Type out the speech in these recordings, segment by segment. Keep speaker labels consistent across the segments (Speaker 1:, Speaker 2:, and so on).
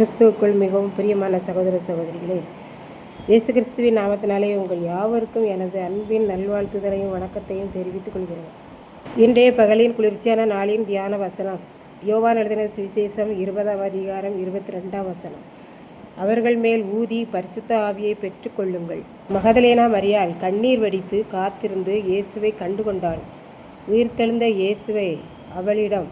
Speaker 1: கிறிஸ்துவுக்குள் மிகவும் பிரியமான சகோதர சகோதரிகளே, இயேசு கிறிஸ்துவின் நாமத்தினாலே உங்கள் யாவருக்கும் எனது அன்பின் நல்வாழ்த்துதலையும் வணக்கத்தையும் தெரிவித்துக் கொள்கிறேன். இன்றைய பகலின் குளிர்ச்சியான நாளின் தியான வசனம் யோவான் எழுதின சுவிசேஷம் 20ஆம் அதிகாரம் 22ஆம் வசனம். அவர்கள் மேல் ஊதி பரிசுத்த ஆவியை பெற்றுக்கொள்ளுங்கள். மகதலேனா மரியாள் கண்ணீர் வடித்து காத்திருந்து இயேசுவை கண்டுகொண்டாள். உயிர்த்தெழுந்த இயேசுவை அவளிடம்,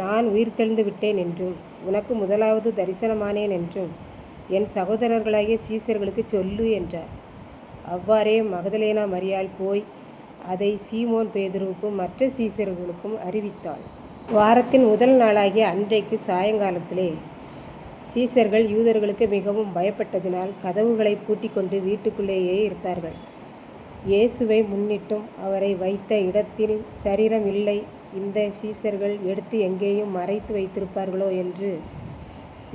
Speaker 1: நான் உயிர்த்தெழுந்து விட்டேன் என்றும் உனக்கு முதலாவது தரிசனமானேன் என்றும் என் சகோதரர்களாகிய சீசர்களுக்கு சொல்லு என்றார். அவ்வாறே மகதலேனா மரியாள் போய் அதை சீமோன் பேதுருவுக்கும் மற்ற சீசர்களுக்கும் அறிவித்தாள். வாரத்தின் முதல் நாளாகிய அன்றைக்கு சாயங்காலத்திலே சீசர்கள் யூதர்களுக்கு மிகவும் பயப்பட்டதினால் கதவுகளை பூட்டிக் கொண்டு வீட்டுக்குள்ளேயே இருந்தார்கள். இயேசுவை முன்னிட்டும் அவரை வைத்த இடத்தில் சரீரம் இல்லை, இந்த சீசர்கள் எடுத்து எங்கேயும் மறைத்து வைத்திருப்பார்களோ என்று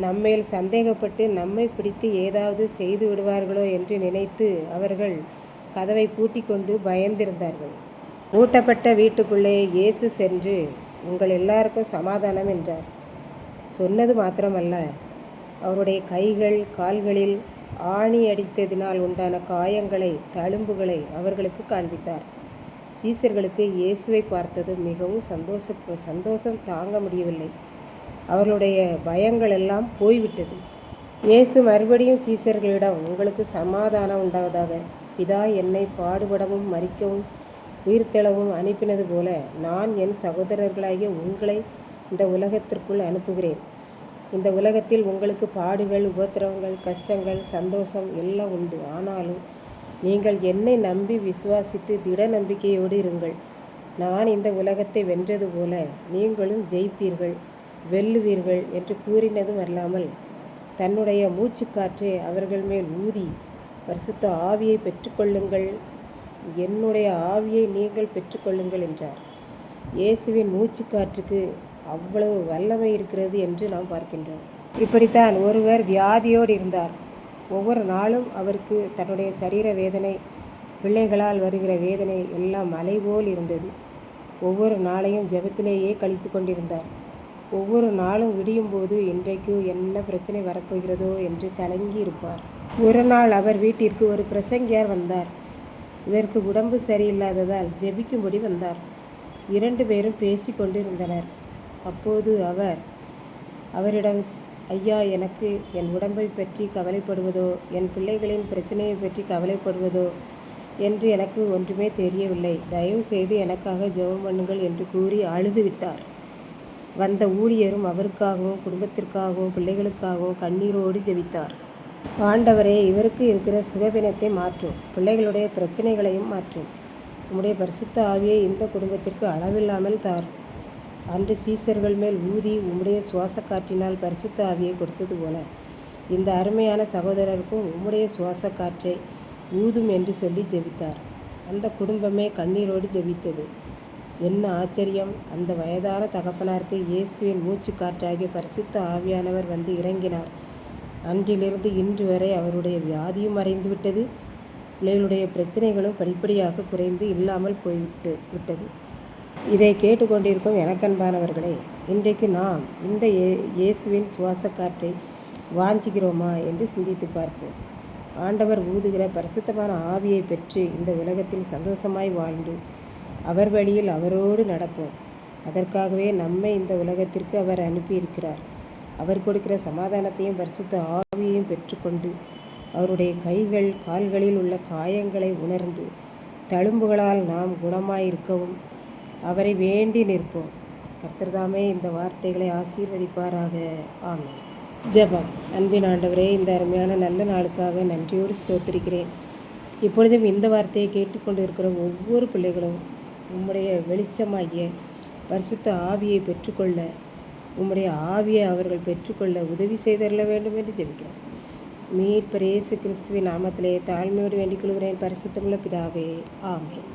Speaker 1: நம்மேல் சந்தேகப்பட்டு நம்மை பிடித்து ஏதாவது செய்து விடுவார்களோ என்று நினைத்து அவர்கள் கதவை பூட்டி கொண்டு பயந்திருந்தார்கள். பூட்டப்பட்ட வீட்டுக்குள்ளே இயேசு சென்று, உங்கள் எல்லாருக்கும் சமாதானம் என்றார். சொன்னது மாத்திரமல்ல, அவருடைய கைகள் கால்களில் ஆணி அடித்ததினால் உண்டான காயங்களை தழும்புகளை அவர்களுக்கு காண்பித்தார். சீசர்களுக்கு இயேசுவை பார்த்தது மிகவும் சந்தோஷம் தாங்க முடியவில்லை. அவர்களுடைய பயங்கள் எல்லாம் போய்விட்டது. இயேசு மறுபடியும் சீசர்களிடம், உங்களுக்கு சமாதானம் உண்டாவதாக. பிதா என்னை பாடுபடவும் மரிக்கவும் உயிர்த்தெழவும் அனுப்பினது போல நான் என் சகோதரர்களாகிய உங்களை இந்த உலகத்திற்குள் அனுப்புகிறேன். இந்த உலகத்தில் உங்களுக்கு பாடுகள், உபத்திரவங்கள், கஷ்டங்கள், சந்தோஷம் எல்லாம் உண்டு. ஆனாலும் நீங்கள் என்னை நம்பி விசுவாசித்து திட நம்பிக்கையோடு இருங்கள். நான் இந்த உலகத்தை வென்றது போல நீங்களும் ஜெயிப்பீர்கள், வெல்லுவீர்கள் என்று கூறினதும் அல்லாமல் தன்னுடைய மூச்சுக்காற்றை அவர்கள் மேல் ஊதி பரிசுத்த ஆவியை பெற்றுக்கொள்ளுங்கள், என்னுடைய ஆவியை நீங்கள் பெற்றுக்கொள்ளுங்கள் என்றார். இயேசுவின் மூச்சுக்காற்றுக்கு அவ்வளவு வல்லமை இருக்கிறது என்று நாம் பார்க்கின்றோம். இப்படித்தான் ஒருவர் வியாதியோடு இருந்தார். ஒவ்வொரு நாளும் அவருக்கு தன்னுடைய சரீர வேதனை, பிள்ளைகளால் வருகிற வேதனை எல்லாம் மலை போல் இருந்தது. ஒவ்வொரு நாளையும் ஜெபத்திலேயே கழித்து கொண்டிருந்தார். ஒவ்வொரு நாளும் விடியும் போது இன்றைக்கு என்ன பிரச்சனை வரப்போகிறதோ என்று கலங்கி இருப்பார். ஒரு நாள் அவர் வீட்டிற்கு ஒரு பிரசங்கியார் வந்தார். இவருக்கு உடம்பு சரியில்லாததால் ஜெபிக்கும்படி வந்தார். 2 பேரும் பேசி கொண்டிருந்தனர். அப்போது அவரிடம், ஐயா, எனக்கு என் உடம்பை பற்றி கவலைப்படுவதோ என் பிள்ளைகளின் பிரச்சனையை பற்றி கவலைப்படுவதோ என்று எனக்கு ஒன்றுமே தெரியவில்லை. தயவு செய்து எனக்காக ஜெபம் பண்ணுங்கள் என்று கூறி அழுது விட்டார். வந்த ஊழியரும் அவருக்காகவும் குடும்பத்திற்காகவும் பிள்ளைகளுக்காகவும் கண்ணீரோடு ஜெபித்தார். ஆண்டவரே, இவருக்கு இருக்கிற சுகவீனத்தை மாற்றும், பிள்ளைகளுடைய பிரச்சனைகளையும் மாற்றும். உம்முடைய பரிசுத்த ஆவியை இந்த குடும்பத்திற்கு அளவில்லாமல் தாரும். அன்று சீசர்கள் மேல் ஊதி உம்முடைய சுவாச காற்றினால் பரிசுத்த ஆவியை கொடுத்தது போல இந்த அருமையான சகோதரருக்கும் உம்முடைய சுவாச காற்றை ஊதும் என்று சொல்லி ஜெபித்தார். அந்த குடும்பமே கண்ணீரோடு ஜெபித்தது. என்ன ஆச்சரியம்! அந்த வயதான தகப்பனாருக்கு இயேசுவின் மூச்சு காற்றாகிய பரிசுத்த ஆவியானவர் வந்து இறங்கினார். அன்றிலிருந்து இன்று வரை அவருடைய வியாதியும் மறைந்து விட்டது. பிள்ளைகளுடைய பிரச்சனைகளும் படிப்படியாக குறைந்து இல்லாமல் விட்டது. இதை கேட்டுக்கொண்டிருக்கும் எனக்கன்பானவர்களே, இன்றைக்கு நாம் இந்த இயேசுவின் சுவாச காற்றை வாஞ்சிக்கிறோமா என்று சிந்தித்து பார்ப்போம். ஆண்டவர் ஊதுகிற பரிசுத்தமான ஆவியை பெற்று இந்த உலகத்தில் சந்தோஷமாய் வாழ்ந்து அவர் வழியில் அவரோடு நடப்போம். அதற்காகவே நம்மை இந்த உலகத்திற்கு அவர் அனுப்பியிருக்கிறார். அவர் கொடுக்கிற சமாதானத்தையும் பரிசுத்த ஆவியையும் பெற்றுக்கொண்டு அவருடைய கைகள் கால்களில் உள்ள காயங்களை உணர்ந்து தழும்புகளால் நாம் குணமாயிருக்கவும் அவரை வேண்டி நிற்போம். கர்த்தர்தாமே இந்த வார்த்தைகளை ஆசீர்வதிப்பாராக. ஆமென். ஜெபம். அன்பின் ஆண்டவரே, இந்த அருமையான நல்ல நாளுக்காக நன்றியோடு ஸ்தோத்திரிக்கிறேன். இப்பொழுதும் இந்த வார்த்தையை கேட்டுக்கொண்டு இருக்கிற ஒவ்வொரு பிள்ளைகளும் உம்முடைய வெளிச்சமாகிய பரிசுத்த ஆவியை பெற்றுக்கொள்ள, உம்முடைய ஆவியை அவர்கள் பெற்றுக்கொள்ள உதவி செய்தரல வேண்டும் என்று ஜெபிக்கிறேன். மீட்பர் இயேசு கிறிஸ்துவின் நாமத்திலே தாழ்மையோடு வேண்டிக் கொள்கிறேன். பரிசுத்தமுள்ள பிதாவே, ஆமென்.